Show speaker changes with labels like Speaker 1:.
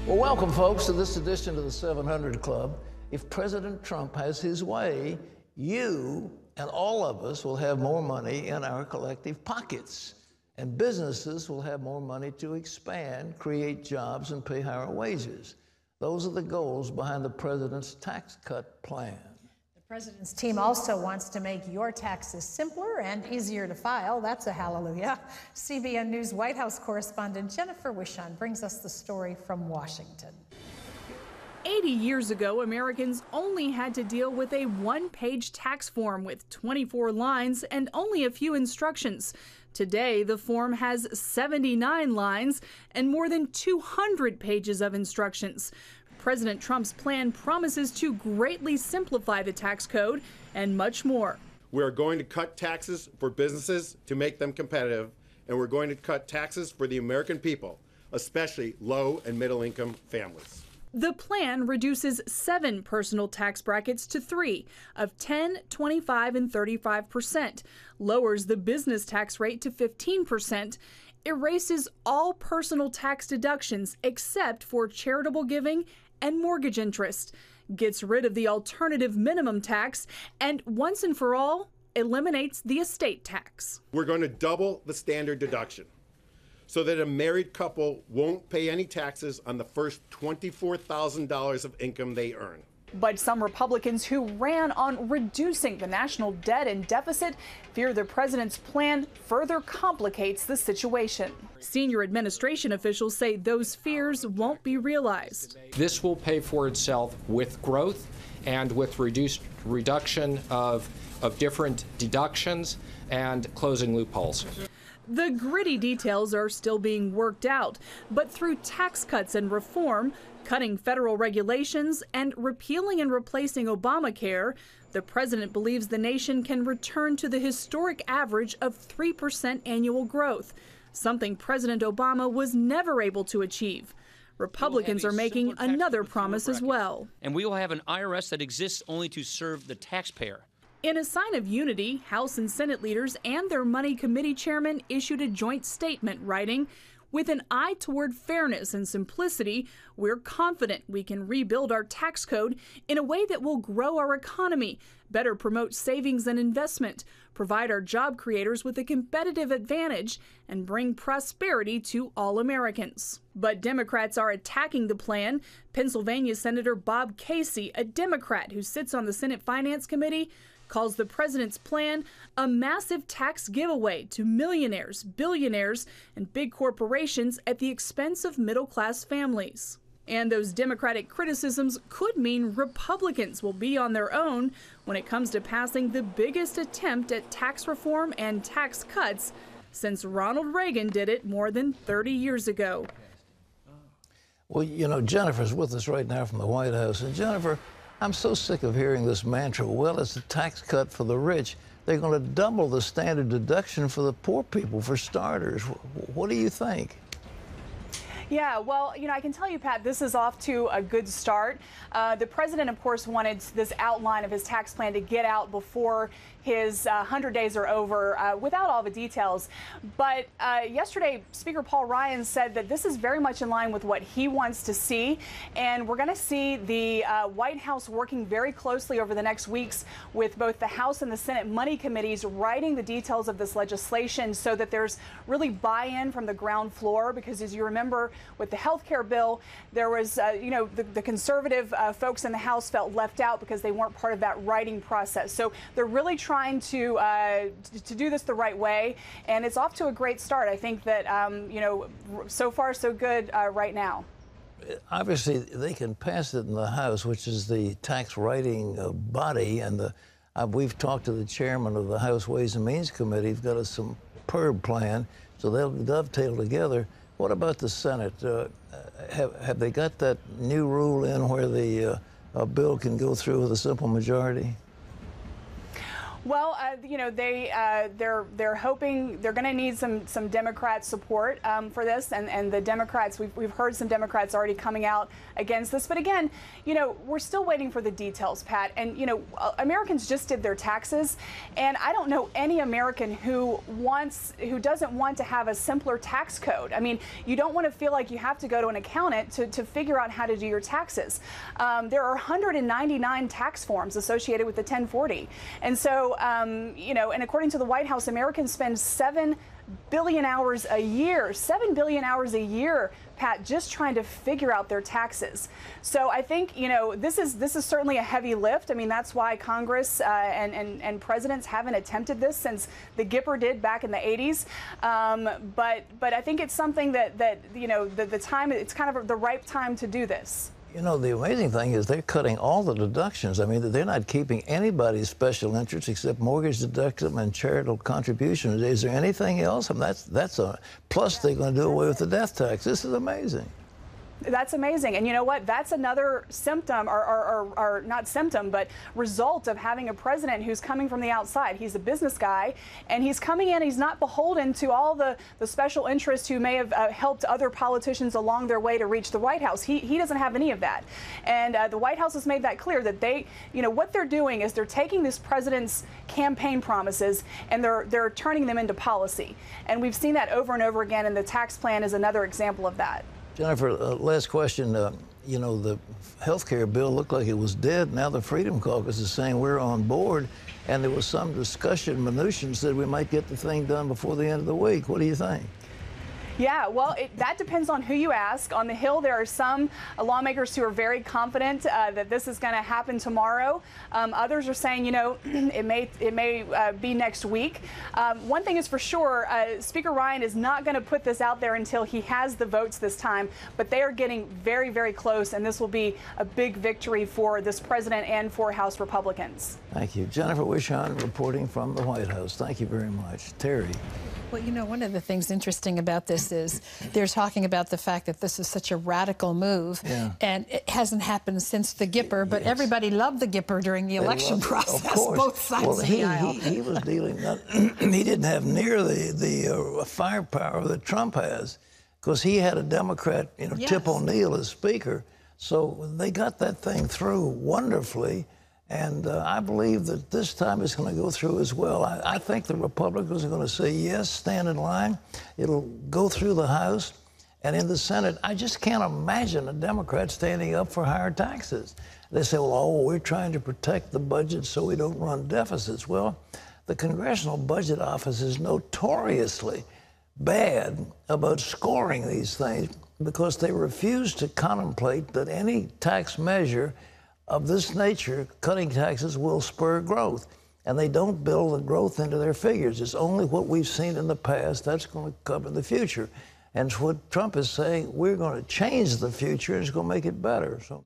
Speaker 1: Well, welcome, folks, to this edition of the 700 Club. If President Trump has his way, you and all of us will have more money in our collective pockets, and businesses will have more money to expand, create jobs, and pay higher wages. Those are the goals behind the president's tax cut plan.
Speaker 2: The president's team also wants to make your taxes simpler and easier to file. That's a hallelujah. CBN News White House correspondent Jennifer Wishon brings us the story from Washington.
Speaker 3: 80 years ago, Americans only had to deal with a one-page tax form with 24 lines and only a few instructions. Today, the form has 79 lines and more than 200 pages of instructions. President Trump's plan promises to greatly simplify the tax code and much more.
Speaker 4: We are going to cut taxes for businesses to make them competitive, and we're going to cut taxes for the American people, especially low and middle income families.
Speaker 3: The plan reduces 7 personal tax brackets to 3 of 10, 25, and 35%, lowers the business tax rate to 15%, erases all personal tax deductions except for charitable giving and mortgage interest, gets rid of the alternative minimum tax, and once and for all, eliminates the estate tax. We're going to double the standard deduction so that a married couple won't pay any taxes on the first $24,000 of income they earn. But some Republicans who ran on reducing the national debt and deficit fear the president's plan further complicates the situation. Senior administration officials say those fears won't be realized.
Speaker 5: This will pay for itself with growth and with reduction of different deductions and closing loopholes.
Speaker 3: The gritty details are still being worked out, but through tax cuts and reform, cutting federal regulations, and repealing and replacing Obamacare, the president believes the nation can return to the historic average of 3% annual growth, something President Obama was never able to achieve. Republicans are making another promise as well.
Speaker 6: And we will have an IRS that exists only to serve the taxpayer.
Speaker 3: In a sign of unity, House and Senate leaders and their Money Committee chairman issued a joint statement writing, "With an eye toward fairness and simplicity, we're confident we can rebuild our tax code in a way that will grow our economy, better promote savings and investment, provide our job creators with a competitive advantage, and bring prosperity to all Americans." But Democrats are attacking the plan. Pennsylvania Senator Bob Casey, a Democrat who sits on the Senate Finance Committee, calls the president's plan a massive tax giveaway to millionaires, billionaires, and big corporations at the expense of middle-class families. And those Democratic criticisms could mean Republicans will be on their own when it comes to passing the biggest attempt at tax reform and tax cuts since Ronald Reagan did it more than 30 years ago.
Speaker 1: Well, you know, Jennifer's with us right now from the White House. And Jennifer, I'm so sick of hearing this mantra, well, it's a tax cut for the rich. They're going to double the standard deduction for the poor people, for starters. What do you think?
Speaker 3: Yeah, well, you know, I can tell you, Pat, this is off to a good start. The president, of course, wanted this outline of his tax plan to get out before his 100 days are over without all the details. But yesterday, Speaker Paul Ryan said that this is very much in line with what he wants to see. And we're going to see the White House working very closely over the next weeks with both the House and the Senate Money Committees writing the details of this legislation so that there's really buy-in from the ground floor. Because as you remember, with the health care bill, there was, you know, the conservative folks in the House felt left out because they weren't part of that writing process. So they're really trying to do this the right way, and it's off to a great start. I think that, you know, so far so good right now.
Speaker 1: Obviously, they can pass it in the House, which is the tax writing body, and we've talked to the chairman of the House Ways and Means Committee. He's got a superb plan, so they'll dovetail together. What about the Senate? Have they got that new rule in where the bill can go through with a simple majority?
Speaker 7: Well, you know, they're hoping they're going to need some Democrat support for this, and the Democrats, we've heard some Democrats already coming out against this. But again, you know, we're still waiting for the details, Pat. And you know, Americans just did their taxes, and I don't know any American who doesn't want to have a simpler tax code. I mean, you don't want to feel like you have to go to an accountant to figure out how to do your taxes. There are 199 tax forms associated with the 1040, and so. You know, and according to the White House, Americans spend 7 billion hours a year, 7 billion hours a year, Pat, just trying to figure out their taxes. So I think, you know, this is certainly a heavy lift. I mean, that's why Congress and presidents haven't attempted this since the Gipper did back in the 80s. But I think it's something that you know, the time, it's kind of the ripe time to do this.
Speaker 1: You know, the amazing thing is they're cutting all the deductions. I mean, they're not keeping anybody's special interest except mortgage deduction and charitable contributions. Is there anything else? I mean, that's a plus. They're going to do away with the death tax. This is amazing.
Speaker 7: That's amazing. And you know what? That's another symptom, or not symptom, but result of having a president who's coming from the outside. He's a business guy, and he's coming in. He's not beholden to all the special interests who may have helped other politicians along their way to reach the White House. He doesn't have any of that. And the White House has made that clear that they, you know, what they're doing is they're taking this president's campaign promises and they're turning them into policy. And we've seen that over and over again, and the tax plan is another example of that.
Speaker 1: Jennifer, last question. You know, the health care bill looked like it was dead. Now the Freedom Caucus is saying we're on board, and there was some discussion, minutiae, said we might get the thing done before the end of the week. What do you think?
Speaker 7: Yeah, well, that depends on who you ask. On the Hill, there are some lawmakers who are very confident that this is going to happen tomorrow. Others are saying, you know, it may be next week. One thing is for sure, Speaker Ryan is not going to put this out there until he has the votes this time, but they are getting very, very close, and this will be a big victory for this president and for House Republicans.
Speaker 1: Thank you. Jennifer Wishon reporting from the White House. Thank you very much. Terry.
Speaker 2: Well, you know, one of the things interesting about this is they're talking about the fact that this is such a radical move, and it hasn't happened since the Gipper, but everybody loved the Gipper during the election process,
Speaker 1: of course.
Speaker 2: both sides of the aisle.
Speaker 1: He was dealing, he didn't have near the firepower that Trump has, because he had a Democrat, you know, Tip O'Neill as Speaker, so they got that thing through wonderfully. And I believe that this time it's going to go through as well. I think the Republicans are going to say yes, stand in line. It'll go through the House. And in the Senate, I just can't imagine a Democrat standing up for higher taxes. They say, well, oh, we're trying to protect the budget so we don't run deficits. Well, the Congressional Budget Office is notoriously bad about scoring these things because they refuse to contemplate that any tax measure of this nature, cutting taxes, will spur growth. And they don't build the growth into their figures. It's only what we've seen in the past that's going to come in the future. And what Trump is saying, we're going to change the future, and it's going to make it better. So.